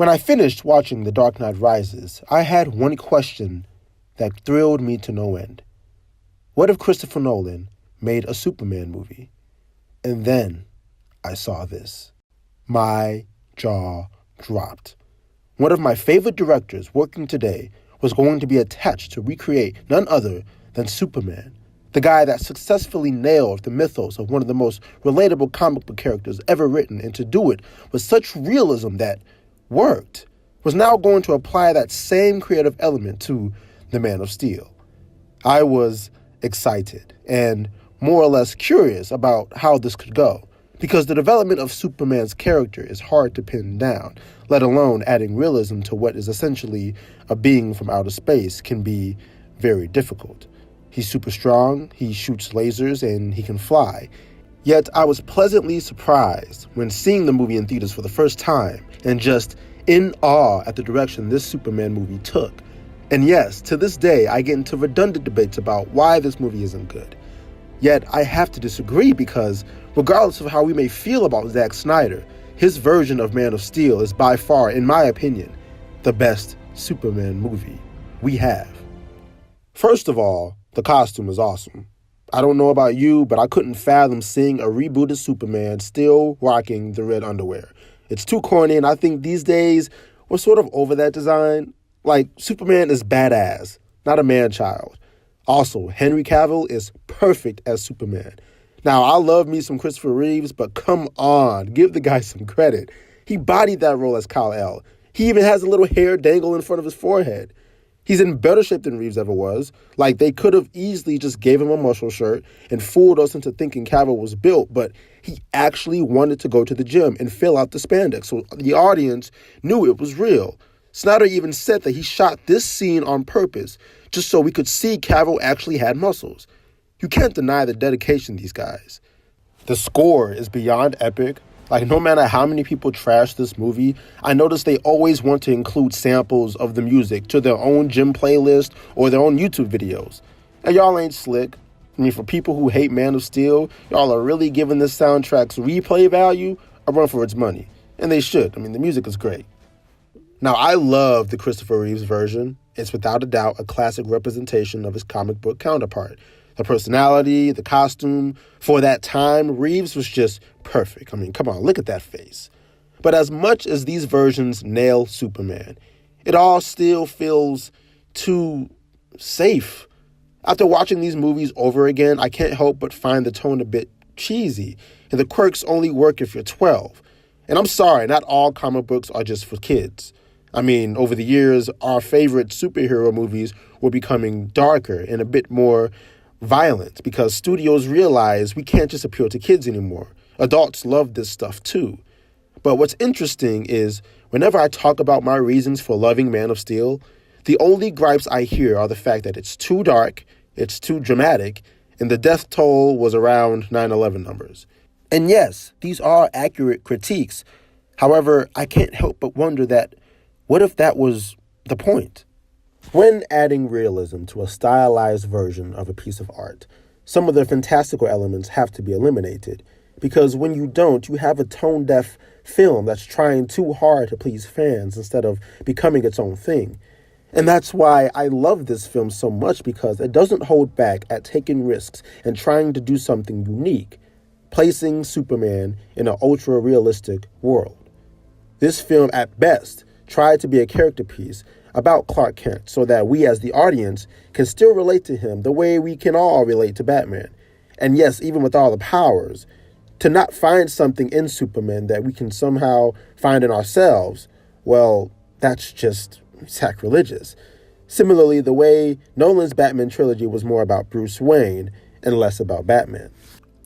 When I finished watching The Dark Knight Rises, I had one question that thrilled me to no end. What if Christopher Nolan made a Superman movie? And then I saw this. My jaw dropped. One of my favorite directors working today was going to be attached to recreate none other than Superman, the guy that successfully nailed the mythos of one of the most relatable comic book characters ever written, and to do it with such realism that worked, was now going to apply that same creative element to the Man of Steel. I was excited and more or less curious about how this could go, because the development of Superman's character is hard to pin down, let alone adding realism to what is essentially a being from outer space can be very difficult. He's super strong, he shoots lasers, and he can fly. Yet I was pleasantly surprised when seeing the movie in theaters for the first time and just in awe at the direction this Superman movie took. And yes, to this day, I get into redundant debates about why this movie isn't good. Yet I have to disagree because, regardless of how we may feel about Zack Snyder, his version of Man of Steel is by far, in my opinion, the best Superman movie we have. First of all, the costume is awesome. I don't know about you, but I couldn't fathom seeing a rebooted Superman still rocking the red underwear. It's too corny, and I think these days we're sort of over that design. Like, Superman is badass, not a man-child. Also, Henry Cavill is perfect as Superman. Now, I love me some Christopher Reeves, but come on, give the guy some credit. He bodied that role as Kal-El. He even has a little hair dangle in front of his forehead. He's in better shape than Reeves ever was. Like, they could have easily just gave him a muscle shirt and fooled us into thinking Cavill was built, but he actually wanted to go to the gym and fill out the spandex, so the audience knew it was real. Snyder even said that he shot this scene on purpose, just so we could see Cavill actually had muscles. You can't deny the dedication of these guys. The score is beyond epic. Like, no matter how many people trash this movie, I notice they always want to include samples of the music to their own gym playlist or their own YouTube videos. And y'all ain't slick. I mean, for people who hate Man of Steel, y'all are really giving this soundtrack's replay value a run for its money. And they should. I mean, the music is great. Now, I love the Christopher Reeves version. It's without a doubt a classic representation of his comic book counterpart. The personality, the costume. For that time, Reeves was just perfect. I mean, come on, look at that face. But as much as these versions nail Superman, it all still feels too safe. After watching these movies over again, I can't help but find the tone a bit cheesy, and the quirks only work if you're 12. And I'm sorry, not all comic books are just for kids. I mean, over the years, our favorite superhero movies were becoming darker and a bit more violent because studios realize we can't just appeal to kids anymore. Adults love this stuff too. But what's interesting is whenever I talk about my reasons for loving Man of Steel, the only gripes I hear are the fact that it's too dark, it's too dramatic, and the death toll was around 9/11 numbers. And yes, these are accurate critiques. However, I can't help but wonder that what if that was the point? When adding realism to a stylized version of a piece of art, some of the fantastical elements have to be eliminated, because when you don't, you have a tone-deaf film that's trying too hard to please fans instead of becoming its own thing. And that's why I love this film so much, because it doesn't hold back at taking risks and trying to do something unique, placing Superman in an ultra-realistic world. This film, at best, tried to be a character piece about Clark Kent so that we as the audience can still relate to him the way we can all relate to Batman. And yes, even with all the powers, to not find something in Superman that we can somehow find in ourselves, well, that's just sacrilegious. Similarly, the way Nolan's Batman trilogy was more about Bruce Wayne and less about Batman.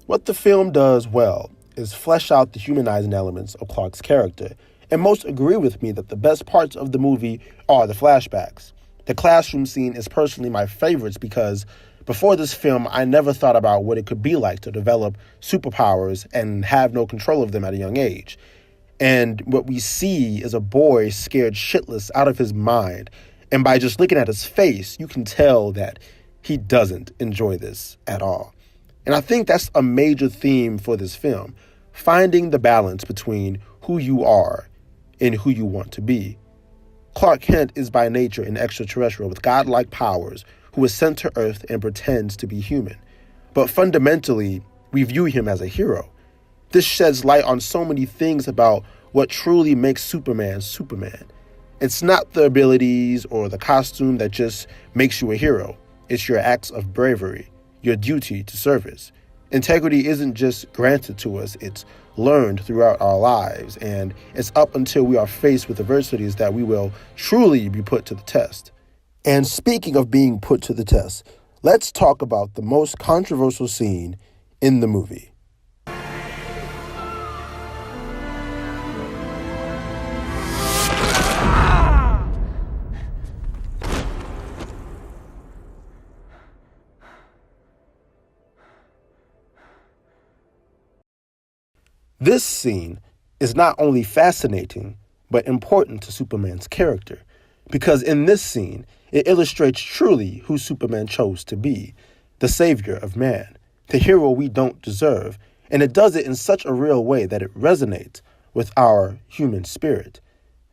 What the film does well is flesh out the humanizing elements of Clark's character, and most agree with me that the best parts of the movie are the flashbacks. The classroom scene is personally my favorites because before this film, I never thought about what it could be like to develop superpowers and have no control of them at a young age. And what we see is a boy scared shitless out of his mind. And by just looking at his face, you can tell that he doesn't enjoy this at all. And I think that's a major theme for this film, finding the balance between who you are in who you want to be. Clark Kent is by nature an extraterrestrial with godlike powers who is sent to Earth and pretends to be human. But fundamentally, we view him as a hero. This sheds light on so many things about what truly makes Superman Superman. It's not the abilities or the costume that just makes you a hero. It's your acts of bravery, your duty to service. Integrity isn't just granted to us, it's learned throughout our lives, and it's up until we are faced with adversities that we will truly be put to the test. And speaking of being put to the test, let's talk about the most controversial scene in the movie. This scene is not only fascinating, but important to Superman's character, because in this scene, it illustrates truly who Superman chose to be, the savior of man, the hero we don't deserve, and it does it in such a real way that it resonates with our human spirit.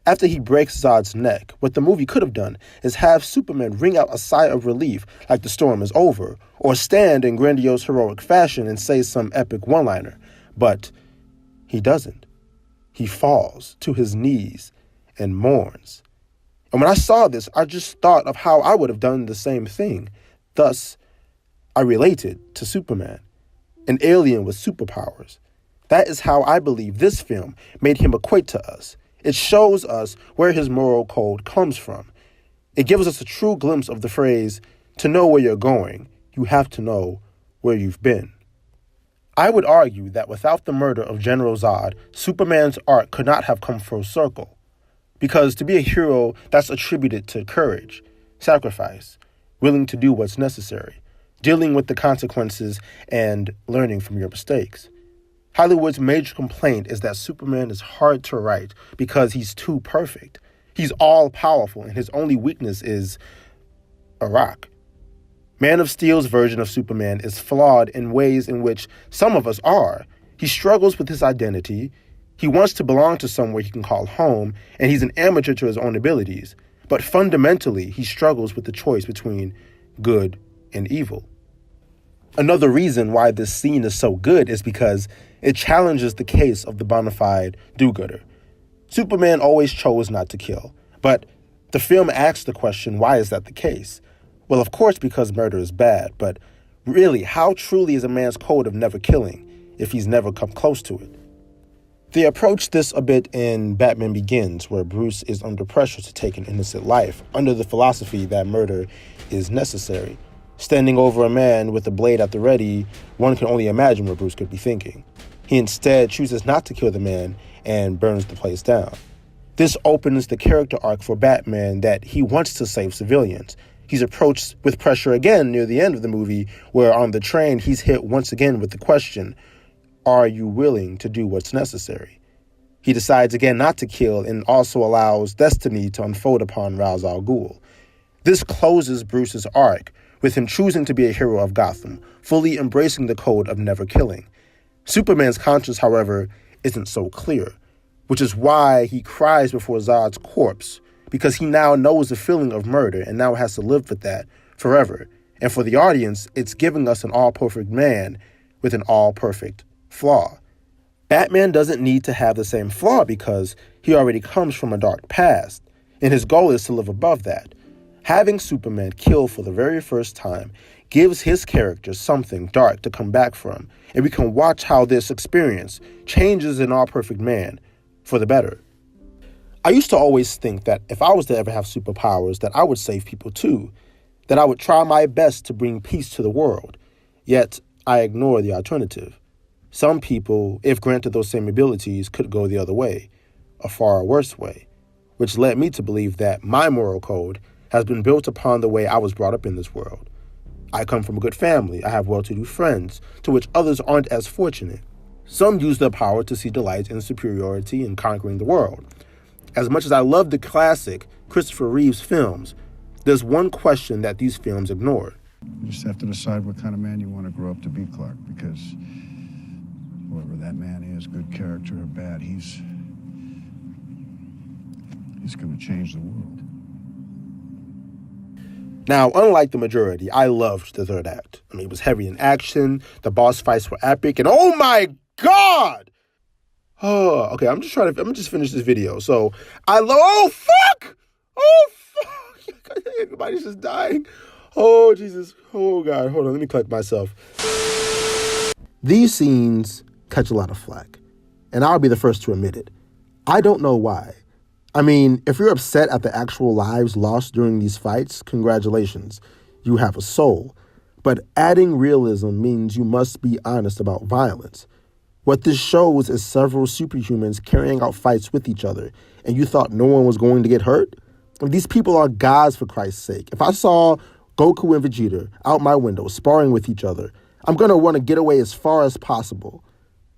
After he breaks Zod's neck, what the movie could have done is have Superman wring out a sigh of relief like the storm is over, or stand in grandiose heroic fashion and say some epic one-liner, but he doesn't. He falls to his knees and mourns. And when I saw this, I just thought of how I would have done the same thing. Thus, I related to Superman, an alien with superpowers. That is how I believe this film made him equate to us. It shows us where his moral code comes from. It gives us a true glimpse of the phrase, to know where you're going, you have to know where you've been. I would argue that without the murder of General Zod, Superman's arc could not have come full circle. Because to be a hero, that's attributed to courage, sacrifice, willing to do what's necessary, dealing with the consequences, and learning from your mistakes. Hollywood's major complaint is that Superman is hard to write because he's too perfect. He's all-powerful, and his only weakness is a rock. Man of Steel's version of Superman is flawed in ways in which some of us are. He struggles with his identity. He wants to belong to somewhere he can call home, and he's an amateur to his own abilities. But fundamentally, he struggles with the choice between good and evil. Another reason why this scene is so good is because it challenges the case of the bona fide do-gooder. Superman always chose not to kill, but the film asks the question, why is that the case? Well, of course, because murder is bad, but really, how truly is a man's code of never killing if he's never come close to it? They approach this a bit in Batman Begins, where Bruce is under pressure to take an innocent life, under the philosophy that murder is necessary. Standing over a man with a blade at the ready, one can only imagine what Bruce could be thinking. He instead chooses not to kill the man and burns the place down. This opens the character arc for Batman that he wants to save civilians. He's approached with pressure again near the end of the movie, where on the train he's hit once again with the question, are you willing to do what's necessary? He decides again not to kill and also allows destiny to unfold upon Ra's al Ghul. This closes Bruce's arc, with him choosing to be a hero of Gotham, fully embracing the code of never killing. Superman's conscience, however, isn't so clear, which is why he cries before Zod's corpse, because he now knows the feeling of murder and now has to live with that forever. And for the audience, it's giving us an all-perfect man with an all-perfect flaw. Batman doesn't need to have the same flaw because he already comes from a dark past, and his goal is to live above that. Having Superman kill for the very first time gives his character something dark to come back from, and we can watch how this experience changes an all-perfect man for the better. I used to always think that if I was to ever have superpowers, that I would save people too, that I would try my best to bring peace to the world, yet I ignore the alternative. Some people, if granted those same abilities, could go the other way, a far worse way, which led me to believe that my moral code has been built upon the way I was brought up in this world. I come from a good family, I have well-to-do friends, to which others aren't as fortunate. Some use their power to see delight in superiority and conquering the world. As much as I love the classic Christopher Reeves films, there's one question that these films ignore. You just have to decide what kind of man you want to grow up to be, Clark, because whoever that man is, good character or bad, he's He's going to change the world. Now, unlike the majority, I loved the third act. I mean, it was heavy in action, the boss fights were epic, and oh my God! Oh, okay, I'm gonna just finish this video. So, oh fuck! Oh fuck! Everybody's just dying. Oh, Jesus. Oh, God. Hold on, let me collect myself. These scenes catch a lot of flack, and I'll be the first to admit it. I don't know why. I mean, if you're upset at the actual lives lost during these fights, congratulations. You have a soul. But adding realism means you must be honest about violence. What this shows is several superhumans carrying out fights with each other, and you thought no one was going to get hurt? These people are gods, for Christ's sake. If I saw Goku and Vegeta out my window sparring with each other, I'm going to want to get away as far as possible.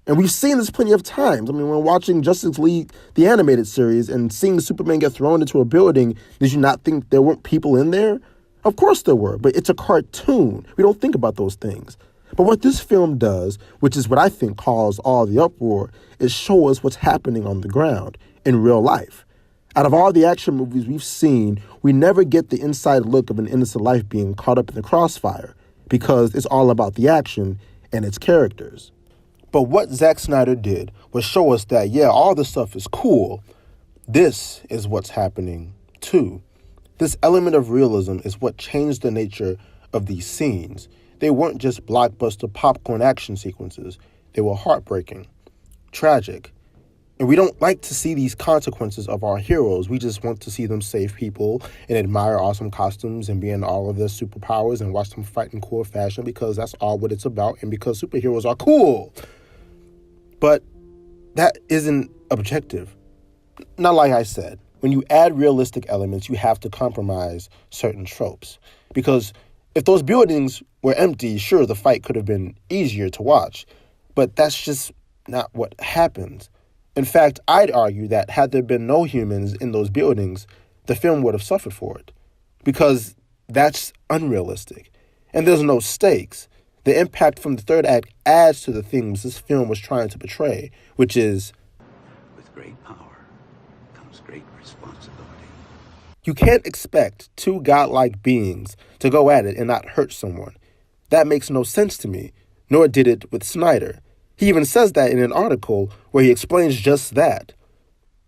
And we've seen this plenty of times. I mean, when watching Justice League, the animated series, and seeing Superman get thrown into a building, did you not think there weren't people in there? Of course there were, but it's a cartoon. We don't think about those things. But what this film does, which is what I think caused all the uproar, is show us what's happening on the ground in real life. Out of all the action movies we've seen, we never get the inside look of an innocent life being caught up in the crossfire because it's all about the action and its characters. But what Zack Snyder did was show us that, yeah, all this stuff is cool. This is what's happening too. This element of realism is what changed the nature of these scenes. They weren't just blockbuster popcorn action sequences. They were heartbreaking, tragic. And we don't like to see these consequences of our heroes. We just want to see them save people and admire awesome costumes and be in all of their superpowers and watch them fight in cool fashion because that's all what it's about and because superheroes are cool. But that isn't objective. Not like I said. When you add realistic elements, you have to compromise certain tropes. Because if those buildings were empty, sure, the fight could have been easier to watch. But that's just not what happens. In fact, I'd argue that had there been no humans in those buildings, the film would have suffered for it. Because that's unrealistic. And there's no stakes. The impact from the third act adds to the themes this film was trying to portray, which is, with great power comes great responsibility. You can't expect two godlike beings to go at it and not hurt someone. That makes no sense to me, nor did it with Snyder. He even says that in an article where he explains just that.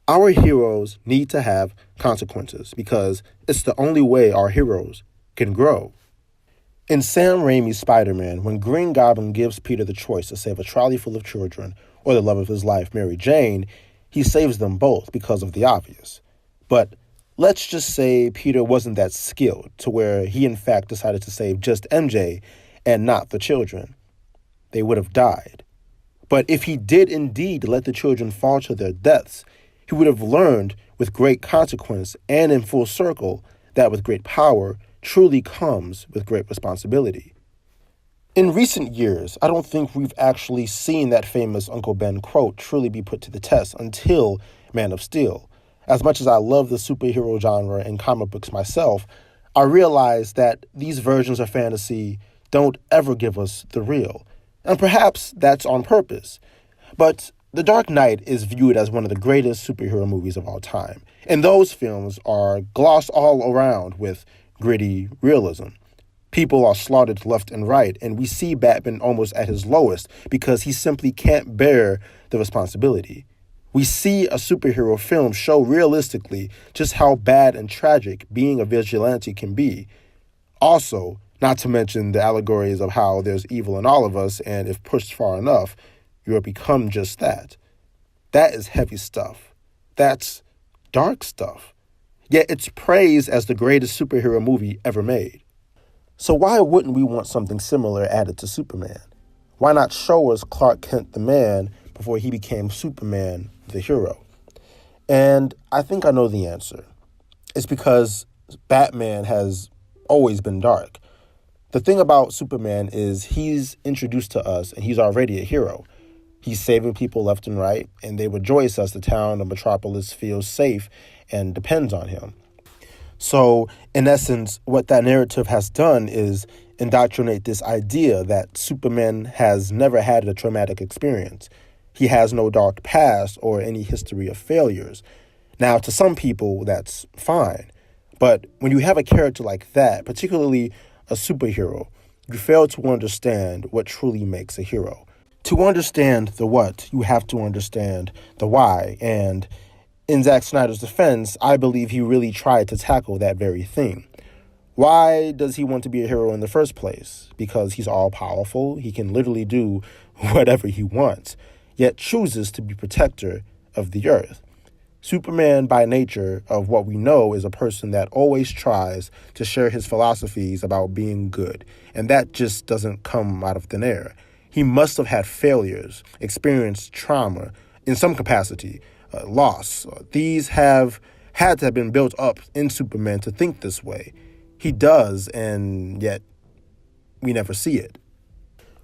Our heroes need to have consequences because it's the only way our heroes can grow. In Sam Raimi's Spider-Man, when Green Goblin gives Peter the choice to save a trolley full of children or the love of his life, Mary Jane, he saves them both because of the obvious. But let's just say Peter wasn't that skilled to where he in fact decided to save just MJ and not the children. They would have died. But if he did indeed let the children fall to their deaths, he would have learned with great consequence and in full circle that with great power truly comes with great responsibility. In recent years, I don't think we've actually seen that famous Uncle Ben quote truly be put to the test until Man of Steel. As much as I love the superhero genre and comic books myself, I realize that these versions of fantasy don't ever give us the real. And perhaps that's on purpose. But The Dark Knight is viewed as one of the greatest superhero movies of all time. And those films are glossed all around with gritty realism. People are slaughtered left and right, and we see Batman almost at his lowest because he simply can't bear the responsibility. We see a superhero film show realistically just how bad and tragic being a vigilante can be. Also, not to mention the allegories of how there's evil in all of us, and if pushed far enough, you'll become just that. That is heavy stuff. That's dark stuff. Yet it's praised as the greatest superhero movie ever made. So why wouldn't we want something similar added to Superman? Why not show us Clark Kent the man before he became Superman the hero? And I think I know the answer. It's because Batman has always been dark. The thing about Superman is he's introduced to us and he's already a hero. He's saving people left and right, and they rejoice as the town of Metropolis feels safe and depends on him. So, in essence, what that narrative has done is indoctrinate this idea that Superman has never had a traumatic experience. He has no dark past or any history of failures. Now, to some people, that's fine. But when you have a character like that, particularly a superhero, you fail to understand what truly makes a hero. To understand the what, you have to understand the why. And in Zack Snyder's defense, I believe he really tried to tackle that very thing. Why does he want to be a hero in the first place? Because he's all powerful. He can literally do whatever he wants, yet chooses to be protector of the earth. Superman, by nature of what we know, is a person that always tries to share his philosophies about being good, and that just doesn't come out of thin air. He must have had failures, experienced trauma in some capacity, loss. These have had to have been built up in Superman to think this way. He does, and yet we never see it.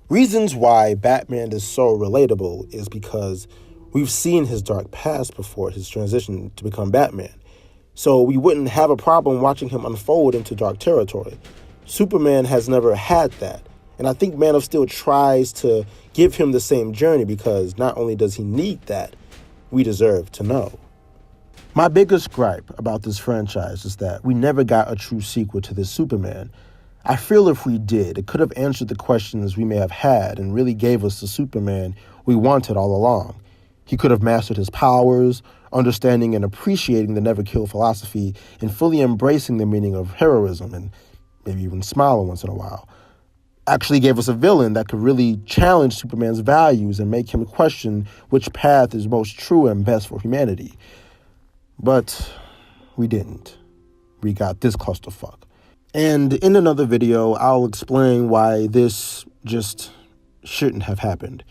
Reasons why Batman is so relatable is because we've seen his dark past before his transition to become Batman. So we wouldn't have a problem watching him unfold into dark territory. Superman has never had that. And I think Man of Steel tries to give him the same journey because not only does he need that, we deserve to know. My biggest gripe about this franchise is that we never got a true sequel to this Superman. I feel if we did, it could have answered the questions we may have had and really gave us the Superman we wanted all along. He could have mastered his powers, understanding and appreciating the never-kill philosophy, and fully embracing the meaning of heroism, and maybe even smiling once in a while. Actually gave us a villain that could really challenge Superman's values and make him question which path is most true and best for humanity. But we didn't. We got this clusterfuck. And in another video, I'll explain why this just shouldn't have happened.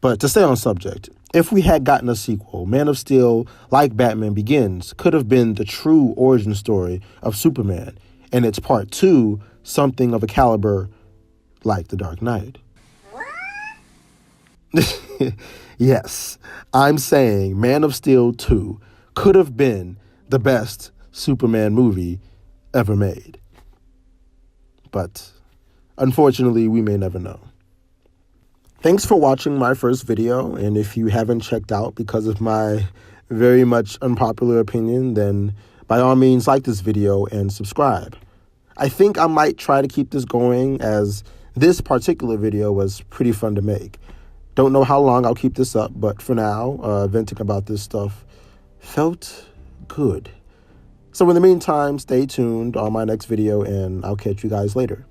But to stay on subject, if we had gotten a sequel, Man of Steel, like Batman Begins, could have been the true origin story of Superman, and its part 2, something of a caliber like The Dark Knight. Yes, I'm saying Man of Steel 2 could have been the best Superman movie ever made. But unfortunately, we may never know. Thanks for watching my first video, and if you haven't checked out because of my very much unpopular opinion, then by all means like this video and subscribe. I think I might try to keep this going as this particular video was pretty fun to make. Don't know how long I'll keep this up, but for now, venting about this stuff felt good. So in the meantime, stay tuned on my next video, and I'll catch you guys later.